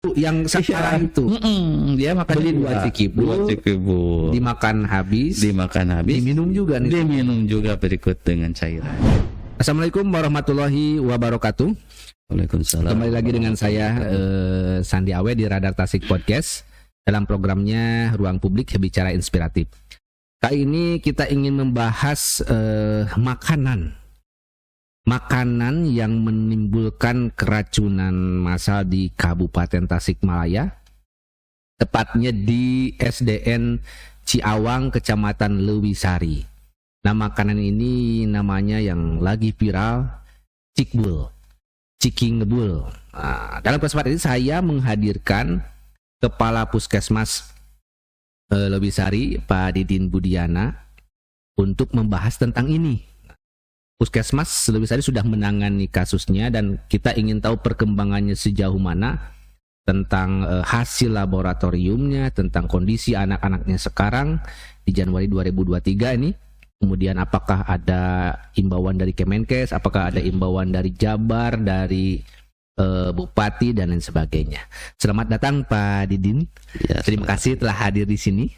yang sekarang itu dia makan beli dua 2 cikibul, dimakan habis, diminum juga nih. Diminum juga berikut dengan cairan. Assalamualaikum warahmatullahi wabarakatuh. Waalaikumsalam. Kembali lagi dengan saya Sandi Awe di Radar Tasik Podcast dalam programnya Ruang Publik Bicara Inspiratif. Kali ini kita ingin membahas makanan yang menimbulkan keracunan massal di Kabupaten Tasikmalaya, tepatnya di SDN Ciawang, Kecamatan Lewisari. Nah, makanan ini namanya yang lagi viral, cikbul, ciki ngebul. Nah, dalam kesempatan ini saya menghadirkan Kepala Puskesmas Lewisari, Pak Didin Budiana, untuk membahas tentang ini. Puskesmas Lewisari sudah menangani kasusnya dan kita ingin tahu perkembangannya sejauh mana tentang hasil laboratoriumnya, tentang kondisi anak-anaknya sekarang di Januari 2023 ini. Kemudian apakah ada imbauan dari Kemenkes, apakah ada imbauan dari Jabar, dari Bupati dan lain sebagainya. Selamat datang Pak Didin. Ya, terima kasih telah hadir di sini.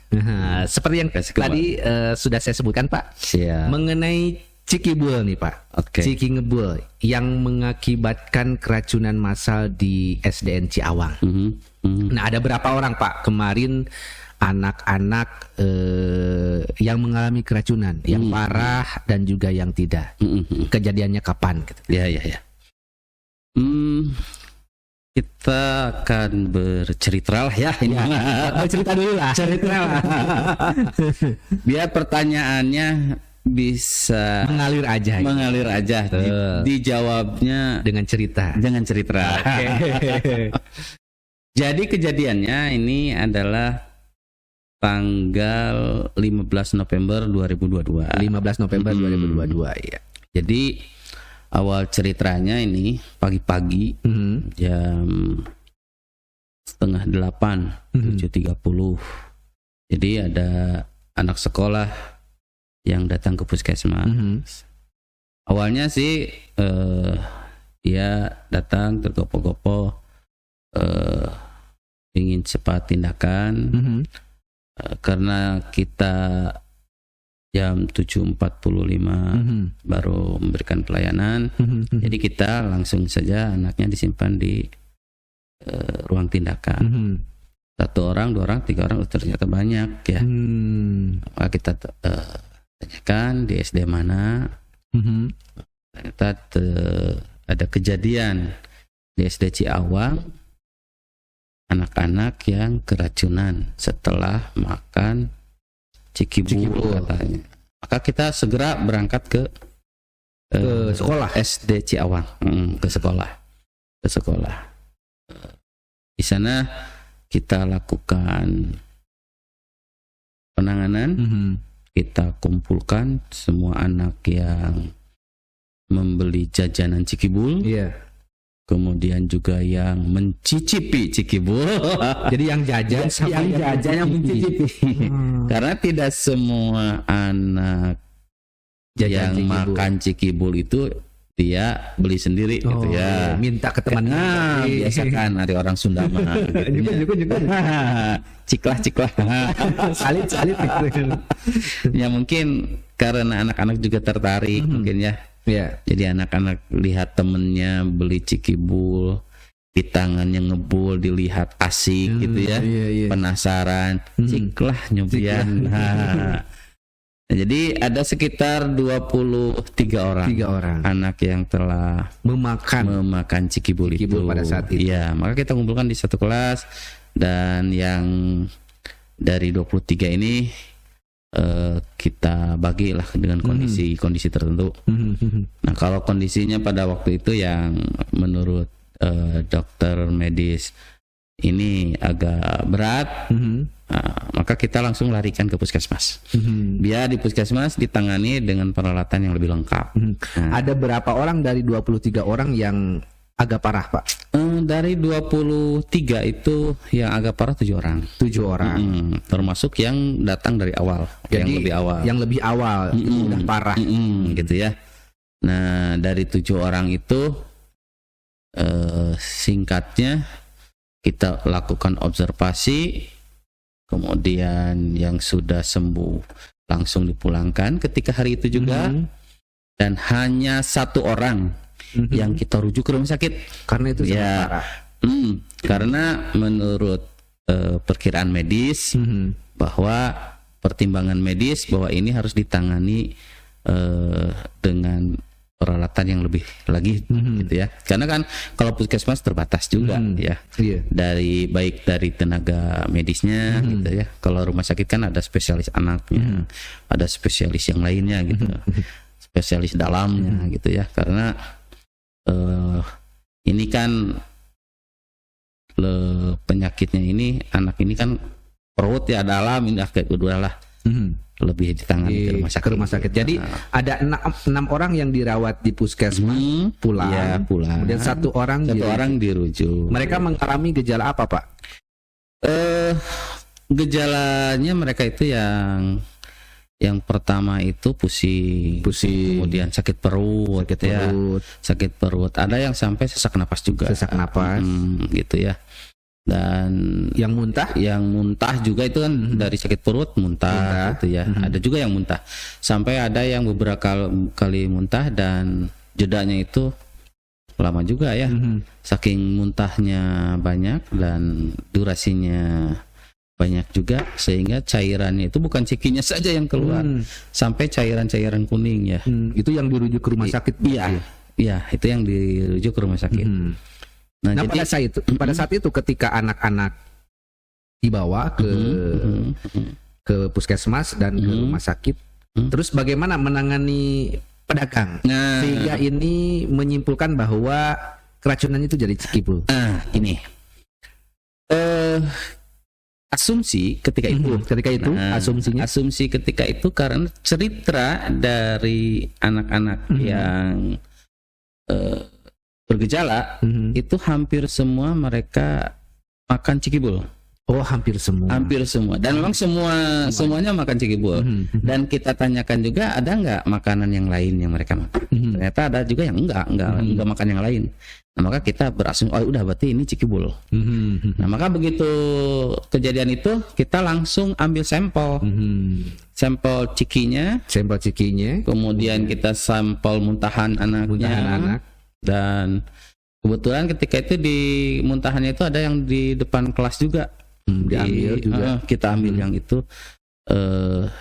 Seperti yang tadi sudah saya sebutkan Pak, mengenai cikibul nih Pak, ciki ngebul yang mengakibatkan keracunan massal di SDN Ciawang. Nah, ada berapa orang Pak kemarin anak-anak yang mengalami keracunan, yang parah dan juga yang tidak? Kejadiannya kapan? Gitu. Ya. Kita akan bercerita lah ya. Bercerita dulu lah. Biar pertanyaannya bisa mengalir aja. Dijawabnya dengan cerita. Jadi kejadiannya ini adalah tanggal 15 November 2022. 15 November 2022 ya. Jadi awal ceritanya ini pagi-pagi jam 7:30, 7.30. Jadi ada anak sekolah yang datang ke puskesmas. Awalnya sih dia datang tergopoh-gopoh, ingin cepat tindakan, karena kita jam 7.45 baru memberikan pelayanan. Jadi kita langsung saja anaknya disimpan di ruang tindakan. 1 orang, 2 orang, 3 orang, ternyata banyak ya. Maka kita tanyakan di SD mana. Ternyata ada kejadian di SD Ciawang, anak-anak yang keracunan setelah makan cikibul katanya. Maka kita segera berangkat ke sekolah SD Ciawang, ke sekolah. Di sana kita lakukan penanganan. Kita kumpulkan semua anak yang membeli jajanan cikibul, kemudian juga yang mencicipi cikibul. Jadi yang jajan sama yang mencicipi. Karena tidak semua anak yang cikibul, makan cikibul itu dia beli sendiri gitu ya. Minta ke temannya. Biasa kan ada orang Sunda mah. Juga. Ciklah. Salit gitu. Ya mungkin karena anak-anak juga tertarik mungkin ya. Jadi anak-anak lihat temennya beli cikibul, di tangannya ngebul, dilihat asik gitu ya. Penasaran, ciklah nyobian. Jadi ada sekitar 23 orang anak yang telah memakan cikibul itu pada saat itu. Iya, maka kita kumpulkan di satu kelas, dan yang dari 23 ini kita bagilah dengan kondisi tertentu. Nah, kalau kondisinya pada waktu itu yang menurut dokter medis ini agak berat, maka kita langsung larikan ke puskesmas. Biar di puskesmas ditangani dengan peralatan yang lebih lengkap. Ada berapa orang dari 23 orang yang agak parah Pak? Dari 23 itu yang agak parah 7 orang. 7 orang. Termasuk yang datang dari awal. Jadi, yang lebih awal itu udah parah. Gitu ya. Nah, dari 7 orang itu singkatnya kita lakukan observasi, kemudian yang sudah sembuh langsung dipulangkan ketika hari itu juga, dan hanya 1 orang yang kita rujuk ke rumah sakit Karena itu sangat parah. Karena menurut perkiraan medis bahwa pertimbangan medis bahwa ini harus ditangani dengan peralatan yang lebih lagi gitu ya, karena kan kalau puskesmas terbatas juga ya, dari baik dari tenaga medisnya gitu ya. Kalau rumah sakit kan ada spesialis anaknya, ada spesialis yang lainnya gitu, spesialis dalamnya gitu ya, karena ini kan penyakitnya ini, anak ini kan perut ya dalam, ini kayak kedua lah lebih ditangani ke rumah sakit. Jadi ada 6 orang yang dirawat di puskesmas, pulang. Kemudian 1 orang dirujuk. Mereka mengalami gejala apa, Pak? Gejalanya mereka itu yang pertama itu pusing, kemudian sakit perut, sakit perut. Ada yang sampai sesak napas juga. Sesak napas, gitu ya. Dan yang muntah juga itu kan dari sakit perut muntah gitu ya. Ada juga yang muntah, sampai ada yang beberapa kali muntah dan jedanya itu lama juga ya. Saking muntahnya banyak dan durasinya banyak juga, sehingga cairannya itu bukan cikinya saja yang keluar, sampai cairan-cairan kuning ya. Itu yang dirujuk ke rumah sakit. Iya, itu yang dirujuk ke rumah sakit. Nah, jadi pada saat itu ketika anak-anak dibawa ke puskesmas dan ke rumah sakit, terus bagaimana menangani pedagang sehingga ini menyimpulkan bahwa keracunan itu jadi cikibul? Ini asumsi ketika itu, asumsi ketika itu karena cerita dari anak-anak yang bergejala itu hampir semua mereka makan cikibul. Oh, hampir semua. Dan memang semuanya makan cikibul. Dan kita tanyakan juga ada nggak makanan yang lain yang mereka makan. Ternyata ada juga yang enggak makan yang lain. Nah, maka kita berasumsi, oh udah berarti ini cikibul. Nah, maka begitu kejadian itu kita langsung ambil sampel. Sampel cikinya, kemudian kita sampel muntahan anaknya. Dan kebetulan ketika itu di muntahannya itu ada yang di depan kelas juga, diambil juga. Kita ambil yang itu,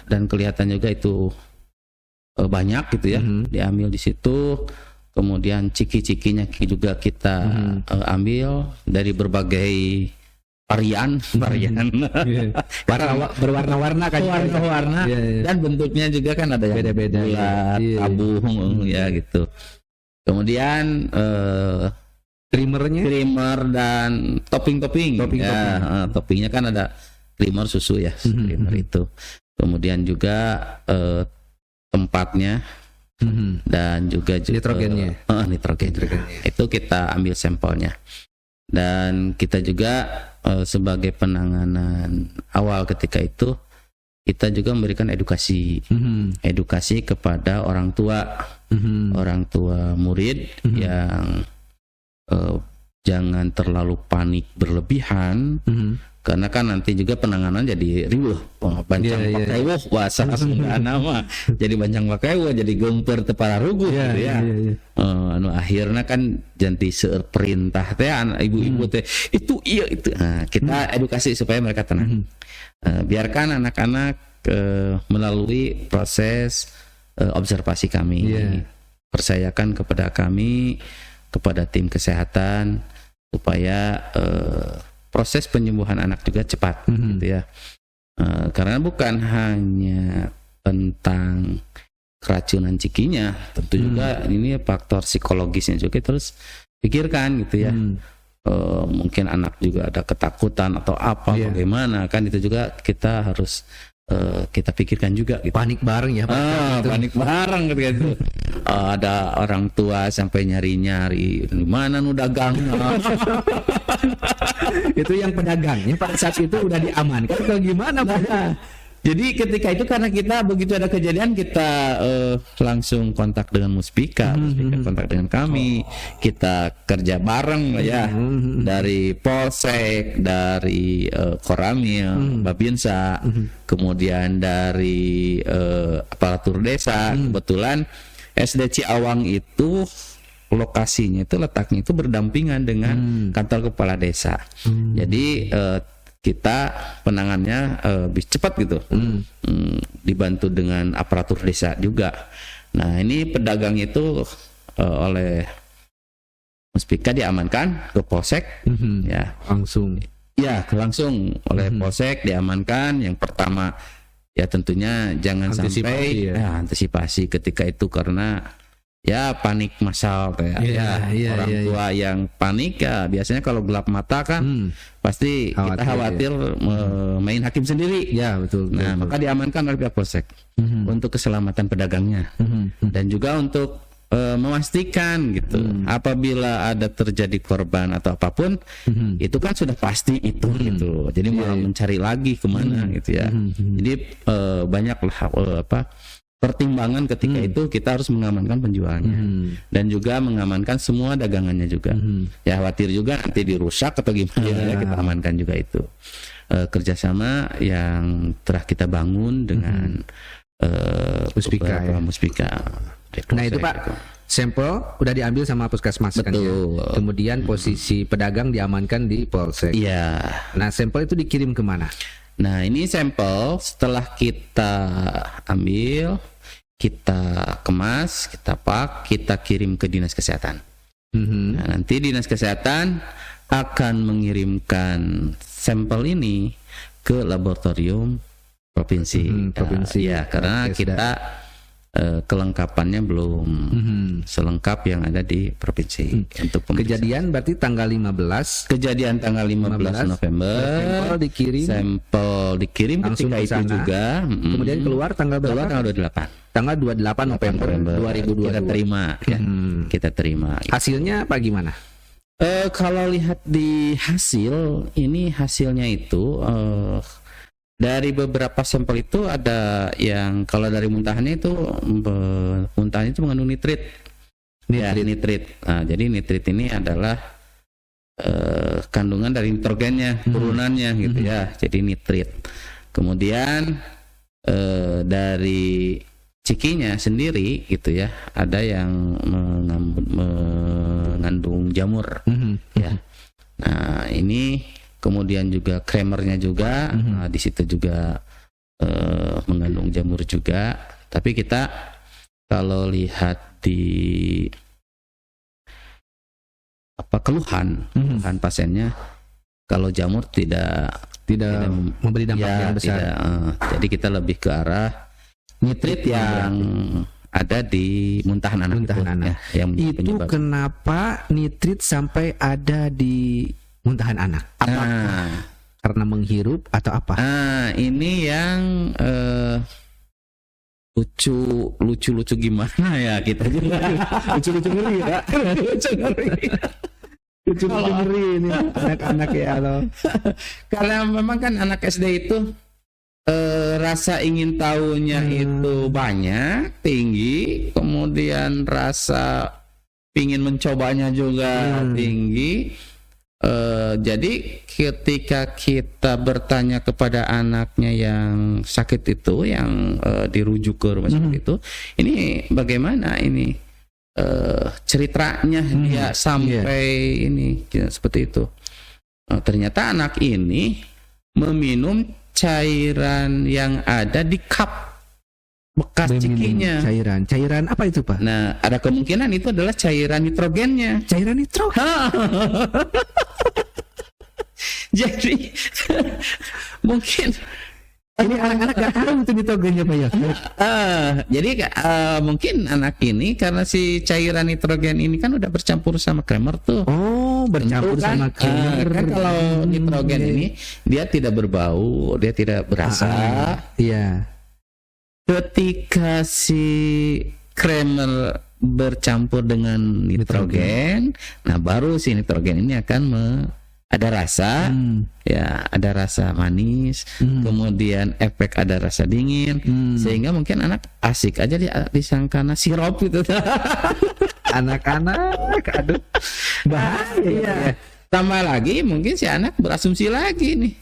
dan kelihatan juga itu banyak gitu ya, diambil di situ. Kemudian ciki-cikinya juga kita ambil dari berbagai varian berwarna-warna kan, dan bentuknya juga kan ada yang beda-beda, tabung ya gitu. Kemudian creamer dan topping. Toppingnya kan ada creamer susu ya, creamer itu. Kemudian juga tempatnya dan juga nitrogennya. Itu kita ambil sampelnya. Dan kita juga sebagai penanganan awal ketika itu, kita juga memberikan edukasi kepada orang tua murid yang jangan terlalu panik berlebihan, karena kan nanti juga penanganan jadi riuh, bancang pakai wuh bahasa Sunda nama, jadi bancang pakai wuh, jadi gemper tepara ruguh gitu ya. Akhirnya kan jadi seueur perintah teh ibu-ibu teh itu. Nah, kita edukasi supaya mereka tenang. Biarkan anak-anak melalui proses observasi kami, percayakan kepada kami, kepada tim kesehatan, supaya proses penyembuhan anak juga cepat gitu ya. Karena bukan hanya tentang keracunan cikinya, tentu juga ini faktor psikologisnya juga terus pikirkan gitu ya. Mungkin anak juga ada ketakutan atau apa, bagaimana kan, itu juga kita harus kita pikirkan juga gitu. Panik bareng ya, panik bareng gitu. Ada orang tua sampai nyari-nyari di mana nu dagang. Itu yang pedagangnya pada saat itu udah diamankan atau gimana, Pak? Jadi ketika itu karena kita begitu ada kejadian kita langsung kontak dengan Muspika kontak dengan kami, kita kerja bareng ya dari Polsek, dari Koramil, Babinsa, kemudian dari aparatur desa. Kebetulan SD Ciawang itu lokasinya itu letaknya itu berdampingan dengan kantor kepala desa. Jadi kita penangannya lebih cepat gitu, dibantu dengan aparatur desa juga. Nah ini pedagang itu oleh Muspika diamankan ke Polsek, ya langsung oleh Polsek diamankan. Yang pertama ya tentunya jangan sampai antisipasi ketika itu karena ya panik massal kayak orang tua yang panik ya biasanya kalau gelap mata kan pasti kita khawatir main hakim sendiri betul. Nah maka diamankan oleh pihak Polsek untuk keselamatan pedagangnya dan juga untuk memastikan gitu apabila ada terjadi korban atau apapun itu kan sudah pasti itu gitu, jadi mau mencari lagi kemana gitu ya. Jadi banyaklah pertimbangan ketika itu kita harus mengamankan penjualnya dan juga mengamankan semua dagangannya juga. Ya khawatir juga nanti dirusak atau gimana ya kita amankan juga itu. Kerjasama yang telah kita bangun dengan Muspika. Nah itu Pak, sampel udah diambil sama puskesmas kan ya. Kemudian posisi pedagang diamankan di Polsek. Iya. Nah sampel itu dikirim kemana? Nah ini sampel setelah kita ambil, kita kemas, kita pak, kita kirim ke Dinas Kesehatan. Nah, nanti Dinas Kesehatan akan mengirimkan sampel ini ke laboratorium provinsi. Ya, karena kita kelengkapannya belum selengkap yang ada di provinsi. Untuk kejadian berarti tanggal 15. Kejadian tanggal 15 November. Sampel dikirim ketika itu juga. Kemudian keluar tanggal berapa? Tanggal 28. Tanggal 28 November 2022. Kita terima ya. Kita terima. Hasilnya apa gimana? Kalau lihat di hasil, ini hasilnya itu dari beberapa sampel itu ada yang kalau dari muntahannya itu muntahannya itu mengandung nitrit. Nitrit. Nah, jadi nitrit ini adalah kandungan dari nitrogennya, turunannya gitu ya. Jadi nitrit. Kemudian dari cikinya sendiri gitu ya, ada yang mengandung jamur ya. Nah, ini kemudian juga kremernya juga nah, di situ juga mengandung jamur juga. Tapi kita kalau lihat di keluhan pasiennya, kalau jamur tidak memberi dampak yang besar. Jadi kita lebih ke arah nitrit yang ada di muntahan anak. Ya, yang itu penyebab. Kenapa nitrit sampai ada di muntahan anak? Apakah karena menghirup atau apa? Ini yang lucu gimana ya kita juga lucu ngeri ya. Lucu ngeri ini anak-anak ya loh. Karena memang kan anak SD itu rasa ingin tahunya itu banyak, tinggi, kemudian rasa ingin mencobanya juga tinggi. Jadi ketika kita bertanya kepada anaknya yang sakit itu, yang dirujuk ke rumah sakit itu, ini bagaimana ini ceritanya dia sampai ini seperti itu. Ternyata anak ini meminum cairan yang ada di cup bekas cikinya. Cairan apa itu Pak? Nah, ada kemungkinan itu adalah cairan nitrogennya. Cairan nitrogen. Jadi mungkin ini anak-anak gak tahu itu nitrogennya Pak ya. Jadi mungkin anak ini karena si cairan nitrogen ini kan udah bercampur sama kremer tuh. Oh, bercampur sama kremer. Kan kalau nitrogen ini dia tidak berbau, dia tidak berasa. Iya. Ketika si kremer bercampur dengan nitrogen, nah baru si nitrogen ini akan ada rasa, ya ada rasa manis, kemudian efek ada rasa dingin, sehingga mungkin anak asik aja disangka sirup gitu. Anak-anak, aduh, bahaya. Tambah lagi mungkin si anak berasumsi lagi nih,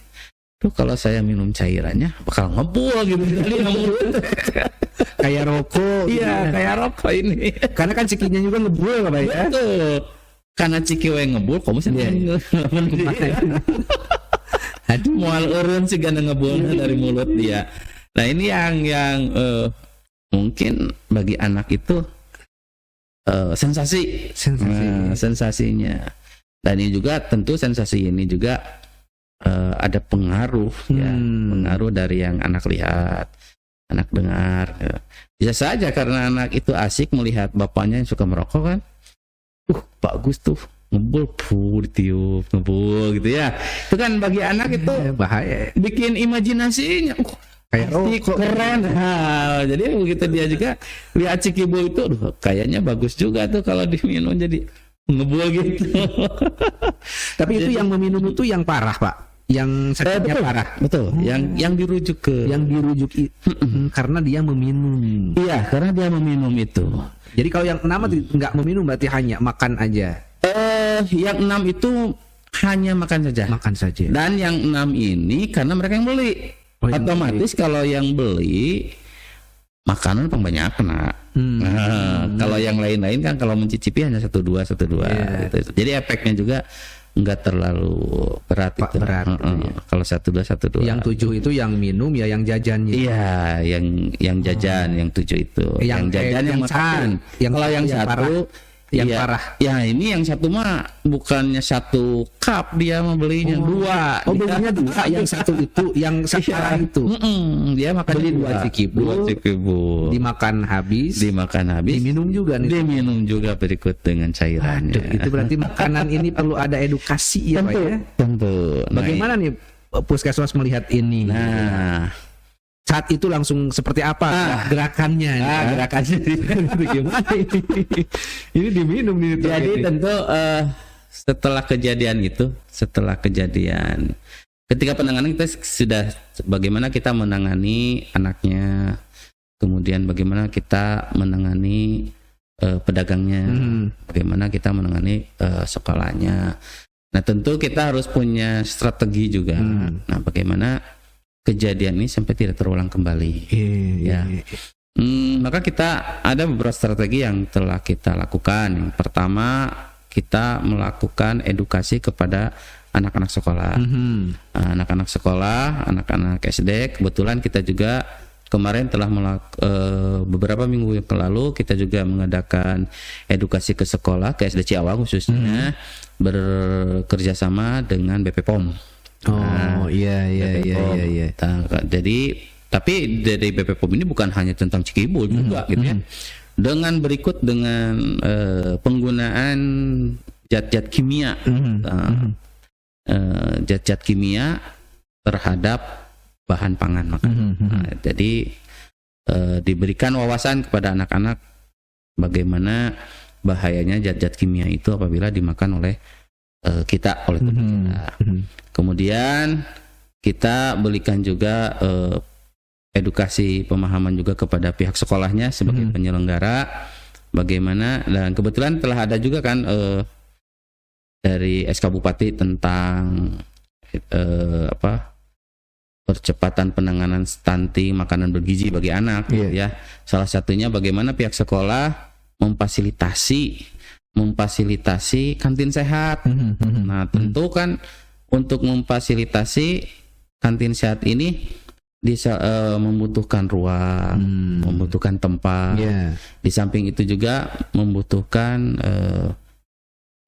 tuh kalau saya minum cairannya bakal ngebul gitu. Kayak rokok. Iya, kayak rokok ini. Karena kan cikinya juga ngebul, Pak ya. Betul. Karena ciki we ngebul, kamu sendiri. Aduh, mual eureun sih gana ngebulnya dari mulut dia. Nah, ini yang mungkin bagi anak itu sensasi. Nah, sensasinya. Dan ini juga tentu sensasi ini juga ada pengaruh ya, pengaruh dari yang anak lihat, anak dengar. Ya. Bisa saja karena anak itu asik melihat bapaknya yang suka merokok kan. Bagus tuh, ngebul, ditiup, ngebul gitu ya. Itu kan bagi anak itu bahaya. Bikin imajinasinya, kayak rokok keren. Nah, jadi begitu dia juga lihat cikibu itu, kayaknya bagus juga tuh kalau diminum jadi ngebul gitu. Tapi itu yang meminum itu yang parah, Pak. Yang sakitnya parah. Betul. Yang dirujuk karena dia meminum. Iya, karena dia meminum itu. Jadi kalau yang 6 nggak meminum berarti hanya makan aja. Yang 6 itu hanya makan saja. Makan saja. Dan yang 6 ini karena mereka yang beli. Otomatis kalau yang beli makanan banyak kena. Kalau yang lain-lain kan kalau mencicipi hanya 1-2 gitu. Jadi efeknya juga enggak terlalu berat itu. Kalau 1-2. Yang 7 itu yang minum ya, yang jajannya. Iya, yang jajan, yang 7 itu. Yang jajan yang makan. Kalau yang 1 yang parah. Ya ini yang 1 mah bukannya 1 cup dia membelinya 2. Oh, belinya 2. Yang 1 itu yang parah itu. Dia makan beli 2 cikibu. Dimakan habis. Diminum juga nih. Diminum juga berikut dengan cairannya. Aduh, itu berarti makanan ini perlu ada edukasi ya, Pak ya. Tentu. Bagaimana nih Puskesmas melihat ini? Nah, saat itu langsung seperti apa gerakannya? Gerakannya gimana ini? Ini diminum nih. Jadi tentu setelah kejadian, ketika penanganan kita sudah bagaimana kita menangani anaknya, kemudian bagaimana kita menangani pedagangnya, bagaimana kita menangani sekolahnya. Nah tentu kita harus punya strategi juga. Nah bagaimana kejadian ini sampai tidak terulang kembali. Maka kita ada beberapa strategi yang telah kita lakukan. Yang pertama, kita melakukan edukasi kepada anak-anak sekolah. Anak-anak sekolah, anak-anak SD. Kebetulan kita juga kemarin telah beberapa minggu yang lalu kita juga mengadakan edukasi ke sekolah, ke SD Ciawang khususnya, bekerjasama dengan BP POM. Iya. Jadi tapi dari BP POM ini bukan hanya tentang cikibu juga gitu ya. Dengan penggunaan zat-zat kimia, zat-zat kimia terhadap bahan pangan makanan. Jadi diberikan wawasan kepada anak-anak bagaimana bahayanya zat-zat kimia itu apabila dimakan oleh kita, oleh tubuh kita. Kemudian kita berikan juga edukasi pemahaman juga kepada pihak sekolahnya sebagai penyelenggara bagaimana, dan kebetulan telah ada juga kan dari SK Bupati tentang percepatan penanganan stunting, makanan bergizi bagi anak ya. Salah satunya bagaimana pihak sekolah memfasilitasi kantin sehat. Nah, tentu kan untuk memfasilitasi kantin sehat ini membutuhkan ruang, membutuhkan tempat. Di samping itu juga membutuhkan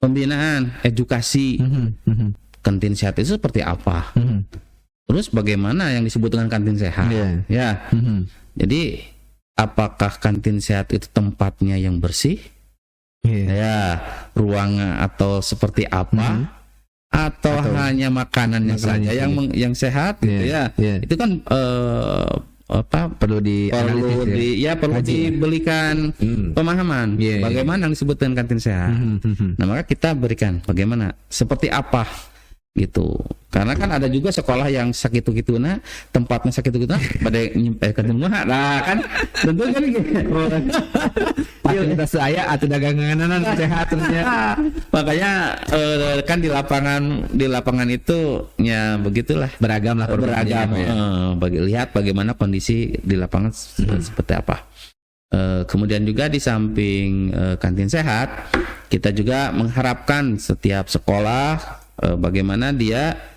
pembinaan, edukasi. Kantin sehat itu seperti apa? Terus bagaimana yang disebut dengan kantin sehat? Jadi apakah kantin sehat itu tempatnya yang bersih? Ruangnya atau seperti apa? Atau hanya makanannya saja yang sehat gitu ya. Itu kan perlu diberikan pemahaman bagaimana yang disebut dengan kantin sehat. Nah, maka kita berikan bagaimana, seperti apa gitu. Karena kan ada juga sekolah yang sakitu-kituna, tempatnya sakitu-kituna pada ketemu. Nah kan tentu kan gitu. Fasilitas saya atau dagangan sehat ternyata. Makanya kan di lapangan itu ya begitulah, Beragam lah beragam. ya. Lihat bagaimana kondisi di lapangan seperti apa. Kemudian juga di samping kantin sehat, kita juga mengharapkan setiap sekolah bagaimana dia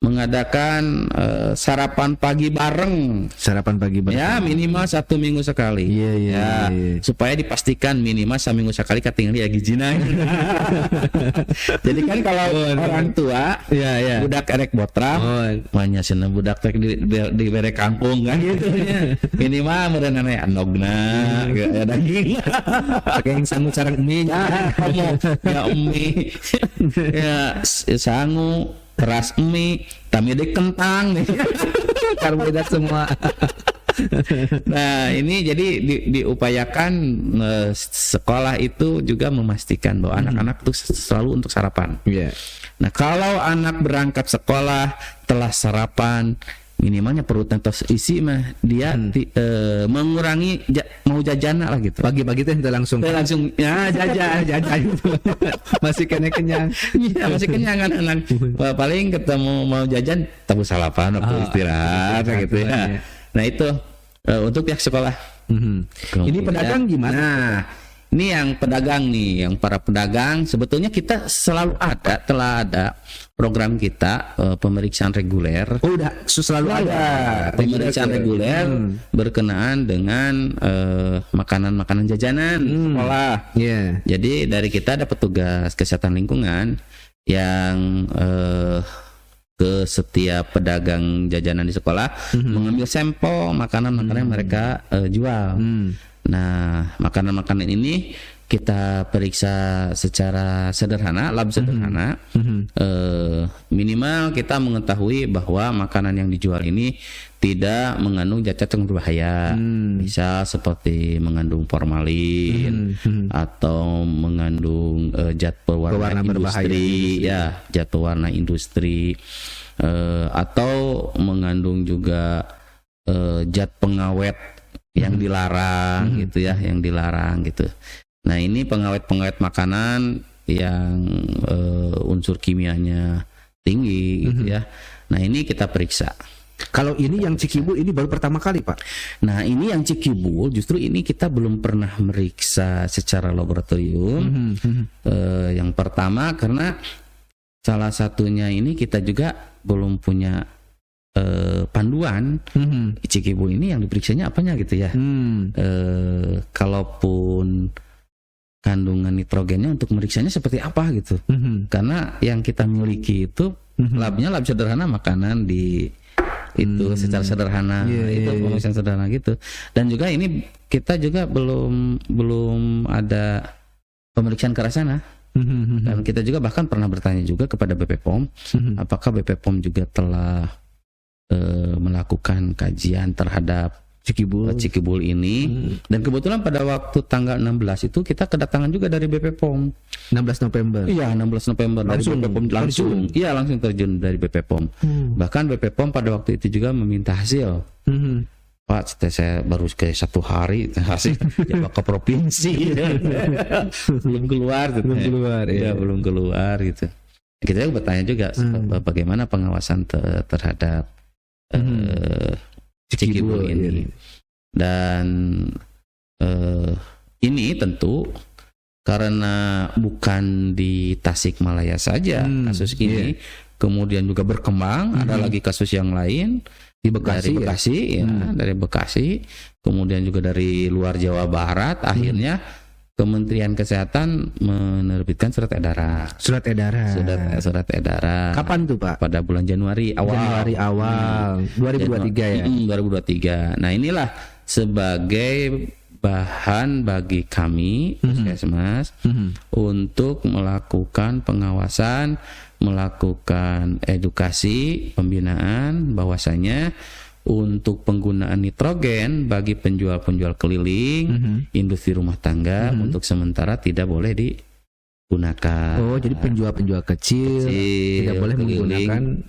mengadakan sarapan pagi bareng. Sarapan pagi bareng. Ya minimal 1 minggu sekali. Iya. Supaya dipastikan minimal 1 minggu sekali katinggali ya gijina. Jadi kan kalau orang tua, budak erek botrang, banyak sih budak tek di bere kampung kan gitu ya. Minimal merenane andogna, ya daging. Pakai yang sangu sarang mie. Ya mie. Ya sangu keras mie, tapi ada kentang nih. Karbohidrat semua. Nah ini jadi diupayakan sekolah itu juga memastikan bahwa anak-anak itu selalu untuk sarapan. Nah kalau anak berangkat sekolah telah sarapan, minimalnya perutnya terisi mah dia mengurangi mau jajan lah gitu. Pagi-pagi teh langsung ya jajan masih kenyang. Iya masih kenyang kan anak. Paling ketemu mau jajan tabu salapan waktu istirahat gitu ya. Nah itu untuk pihak sekolah. Ini pedagang gimana? Nah, ini yang pedagang nih, yang para pedagang sebetulnya kita telah ada program kita pemeriksaan reguler. Oh udah selalu ada pemeriksaan reguler berkenaan dengan makanan-makanan jajanan sekolah. Jadi dari kita ada petugas kesehatan lingkungan yang ke setiap pedagang jajanan di sekolah mengambil sampel makanan-makanan yang mereka jual. Nah, makanan-makanan ini kita periksa secara sederhana, lab sederhana. Minimal kita mengetahui bahwa makanan yang dijual ini tidak mengandung zat yang berbahaya. Misal seperti mengandung formalin atau mengandung zat pewarna industri, zat pewarna industri, atau mengandung juga zat pengawet yang dilarang gitu ya, yang dilarang gitu. Nah ini pengawet makanan yang unsur kimianya tinggi gitu ya. Nah ini kita periksa. Kalau ini yang Cikibul ini baru pertama kali Pak. Nah ini yang Cikibul justru ini kita belum pernah meriksa secara laboratorium. Yang pertama karena salah satunya ini kita juga belum punya panduan Cikibul ini yang diperiksanya apanya gitu ya. Kalaupun kandungan nitrogennya untuk meriksanya seperti apa gitu. Karena yang kita miliki itu labnya lab sederhana makanan di itu secara sederhana itu pemeriksaan sederhana gitu. Dan juga ini kita juga belum ada pemeriksaan ke arah sana. Dan kita juga bahkan pernah bertanya juga kepada BP POM apakah BP POM juga telah melakukan kajian terhadap Cikibul ini. Dan kebetulan pada waktu tanggal 16 itu kita kedatangan juga dari BP POM. 16 November. Iya, 16 November langsung dari BP POM langsung terjun dari BP POM. Bahkan BP POM pada waktu itu juga meminta hasil. Pak, saya baru ke 1 hari hasil coba ke provinsi. belum keluar gitu. Kita juga bertanya juga bagaimana pengawasan terhadap Cikibul ini. Dan ini tentu karena bukan di Tasikmalaya saja kasus ini, kemudian juga berkembang, ada lagi kasus yang lain di Bekasi, dari Bekasi, kemudian juga dari luar Jawa Barat. Akhirnya Kementerian Kesehatan menerbitkan surat edaran. Surat edaran. Kapan tuh Pak? Pada bulan Januari awal 2023 ya. 2023. Nah inilah sebagai bahan bagi kami Puskesmas untuk melakukan pengawasan, melakukan edukasi, pembinaan bahwasanya untuk penggunaan nitrogen bagi penjual-penjual keliling, industri rumah tangga untuk sementara tidak boleh gunakan. Oh, jadi penjual-penjual kecil tidak boleh menggunakan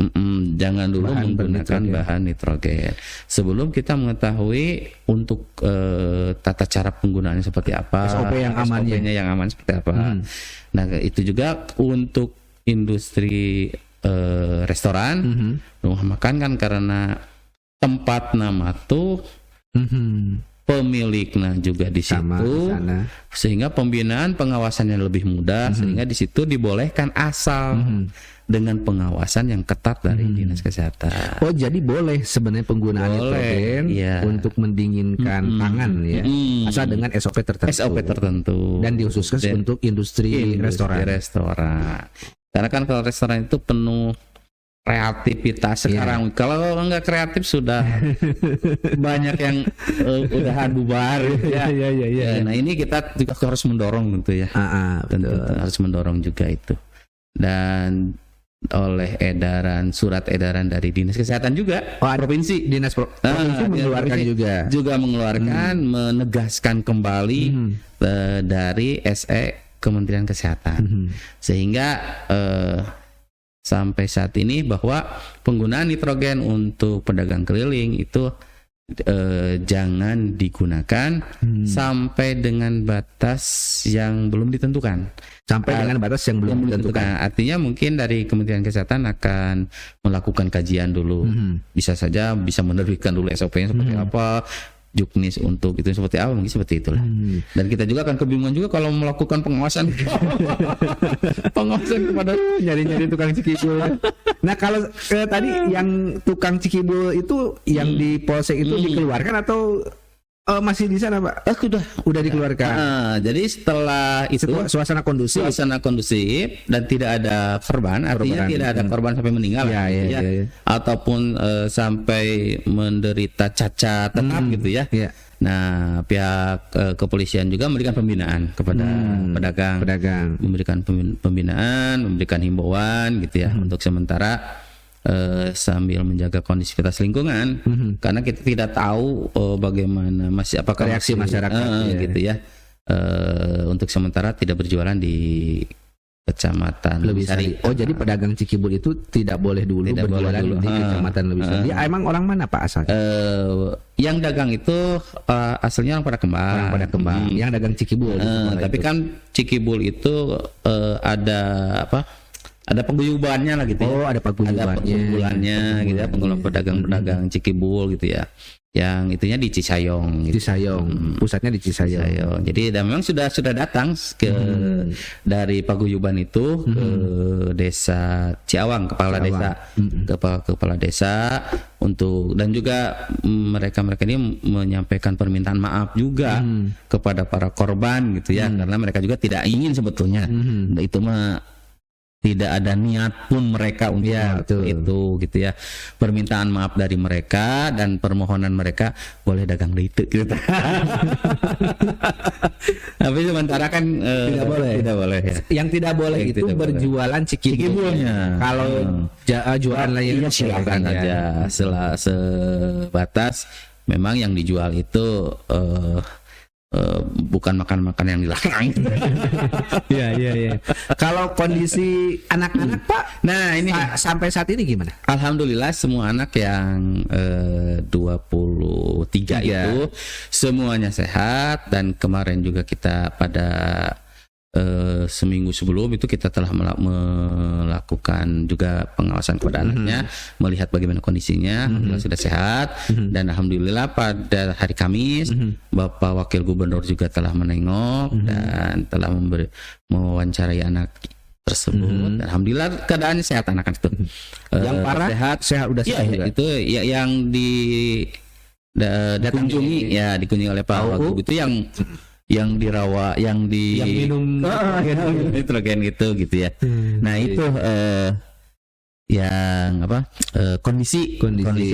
jangan dulu menggunakan bahan nitrogen. Sebelum kita mengetahui untuk tata cara penggunaannya seperti apa, SOP yang amannya yang aman seperti apa. Nah, itu juga untuk industri restoran, rumah makan kan karena tempat nama tuh pemiliknya juga di situ, sehingga pembinaan pengawasannya lebih mudah, sehingga di situ dibolehkan asal dengan pengawasan yang ketat dari dinas kesehatan. Oh, jadi boleh sebenarnya penggunaan nitrogen untuk mendinginkan pangan ya, asal dengan SOP tertentu. Dan dikhususkan untuk industri restoran. Karena kan kalau restoran itu penuh kreativitas sekarang. Kalau nggak kreatif sudah banyak yang udah bubar ya. Nah, ini kita juga harus mendorong tentu ya. Tentu harus mendorong juga itu. Dan oleh surat edaran dari Dinas Kesehatan juga, provinsi, Dinas Provinsi mengeluarkan juga mengeluarkan menegaskan kembali dari SE Kementerian Kesehatan. Sehingga sampai saat ini bahwa penggunaan nitrogen untuk pedagang keliling itu jangan digunakan sampai dengan batas yang belum ditentukan. Artinya mungkin dari Kementerian Kesehatan akan melakukan kajian dulu. Bisa saja menerbitkan dulu SOP-nya seperti apa, juknis untuk itu seperti apa, mungkin seperti itulah. Dan kita juga akan kebingungan juga kalau melakukan pengawasan kepada nyari-nyari tukang cikibul. Nah, kalau tadi yang tukang cikibul itu yang di polsek itu dikeluarkan atau masih di sana, Pak? Udah dikeluarkan. Jadi setelah itu suasana kondusif dan tidak ada korban, artinya tidak ada korban sampai meninggal, ataupun sampai menderita cacat tetap gitu ya. Nah, pihak kepolisian juga memberikan pembinaan kepada pedagang, memberikan pembinaan, memberikan himbauan gitu ya untuk sementara. Sambil menjaga kondisivitas lingkungan, karena kita tidak tahu bagaimana apakah reaksi masyarakat gitu ya. Untuk sementara tidak berjualan di Kecamatan Lebisari. Oh, jadi pedagang cikibul itu tidak boleh berjualan di Kecamatan Lebisari. Dia emang orang mana, Pak, asalnya? Yang dagang itu asalnya orang pada kembang. Yang dagang cikibul. Tapi kan cikibul itu ada paguyubannya lah gitu ya. Oh, ada paguyubannya gitu ya, pedagang-pedagang cikibul gitu ya. Yang itunya di Cisayong. Pusatnya di Cisayong. Jadi memang sudah datang dari paguyuban itu ke desa Ciawang, kepala desa untuk, dan juga mereka ini menyampaikan permintaan maaf juga kepada para korban gitu ya, karena mereka juga tidak ingin sebetulnya. Itu mah tidak ada niat pun mereka untuk itu gitu ya. Permintaan maaf dari mereka dan permohonan mereka boleh dagang itu gitu. Tapi sementara kan tidak boleh ya. Yang tidak boleh itu berjualan cikibulnya. Kalau jualan lainnya silakan aja. Sebatas memang yang dijual itu bukan makan-makan yang dilarang. Iya. Kalau kondisi anak-anak, Pak, nah ini sampai saat ini gimana? Alhamdulillah semua anak yang 23 itu semuanya sehat, dan kemarin juga kita pada seminggu sebelum itu kita telah melakukan juga pengawasan kepada anaknya, melihat bagaimana kondisinya, sudah sehat, dan alhamdulillah pada hari Kamis Bapak Wakil Gubernur juga telah menengok dan telah mewawancarai anak tersebut. Alhamdulillah keadaannya sehat anak itu. Yang parah sehat udah sehat juga. Itu yang dikunjungi oleh Pak Wagub itu yang dirawat, yang minum nitrogen gitu ya. Nah itu yang kondisi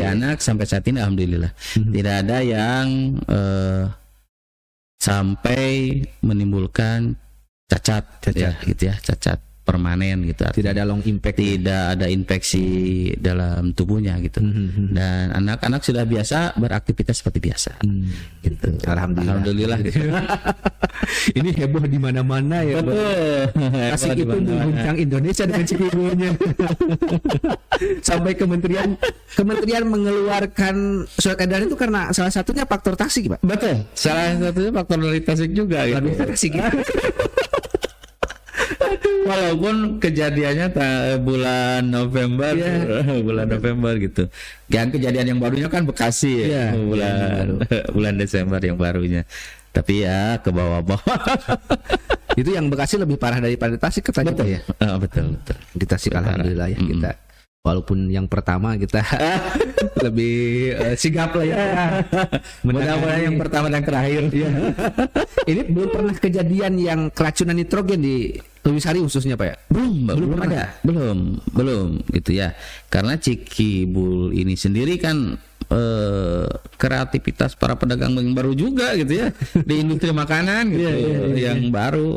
anak sampai saat ini alhamdulillah tidak ada yang sampai menimbulkan cacat gitu ya, cacat permanen gitu. Tidak ada long impact. Tidak ada infeksi dalam tubuhnya gitu. Dan anak-anak sudah biasa beraktivitas seperti biasa. Gitu. Alhamdulillah. Gitu. Ini heboh di mana-mana ya. Tasik itu mengguncang Indonesia dengan Cikibulnya. Sampai kementerian mengeluarkan surat edaran itu karena salah satunya faktor Tasik, Pak. Betul. Salah satunya faktor dari Tasik juga gitu. Tasik ya. Walaupun kejadiannya bulan November, bulan November gitu. Yang kejadian yang barunya kan Bekasi ya, bulan Desember yang barunya. Tapi ya ke bawah-bawah. Itu yang Bekasi lebih parah daripada Tasik katanya. Betul ya. Betul. Di Tasik alhamdulillah ya kita. Walaupun yang pertama kita lebih sigap lah ya. Mudah-mudahan yang pertama dan terakhir. Ini belum pernah kejadian yang keracunan nitrogen di Lewisari khususnya Pak ya? Belum ada. Belum gitu ya. Karena Cikibul ini sendiri kan kreativitas para pedagang yang baru juga gitu ya. Di industri makanan gitu. Yang baru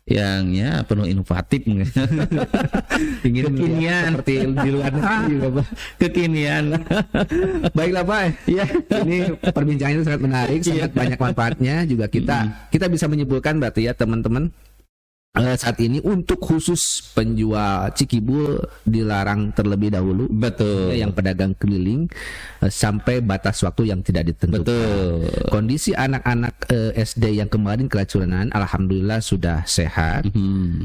yang ya penuh inovatif ingin kekinian seperti di luar negeri Bapak. Kekinian. Baiklah Pak ya, ini perbincangan itu sangat menarik, sangat banyak manfaatnya juga. Kita bisa menyimpulkan berarti ya teman-teman, saat ini untuk khusus penjual Cikibul dilarang terlebih dahulu. Betul. Yang pedagang keliling sampai batas waktu yang tidak ditentukan. Betul. Kondisi anak-anak SD yang kemarin keracunan alhamdulillah sudah sehat.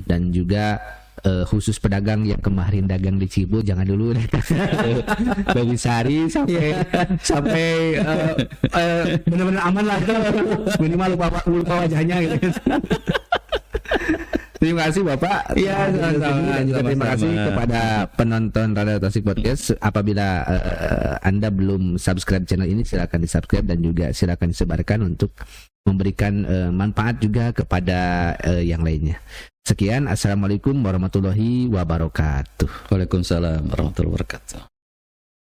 Dan juga khusus pedagang yang kemarin dagang di Cikibul jangan dulu Lewisari sampai benar-benar aman lah, minimal lupa wajahnya gitu. Terima kasih Bapak. Iya, dan juga terima kasih kepada penonton Radio Tasik Podcast. Apabila Anda belum subscribe channel ini, silakan di-subscribe dan juga silakan disebarkan untuk memberikan manfaat juga kepada yang lainnya. Sekian, assalamualaikum warahmatullahi wabarakatuh. Waalaikumsalam warahmatullahi wabarakatuh.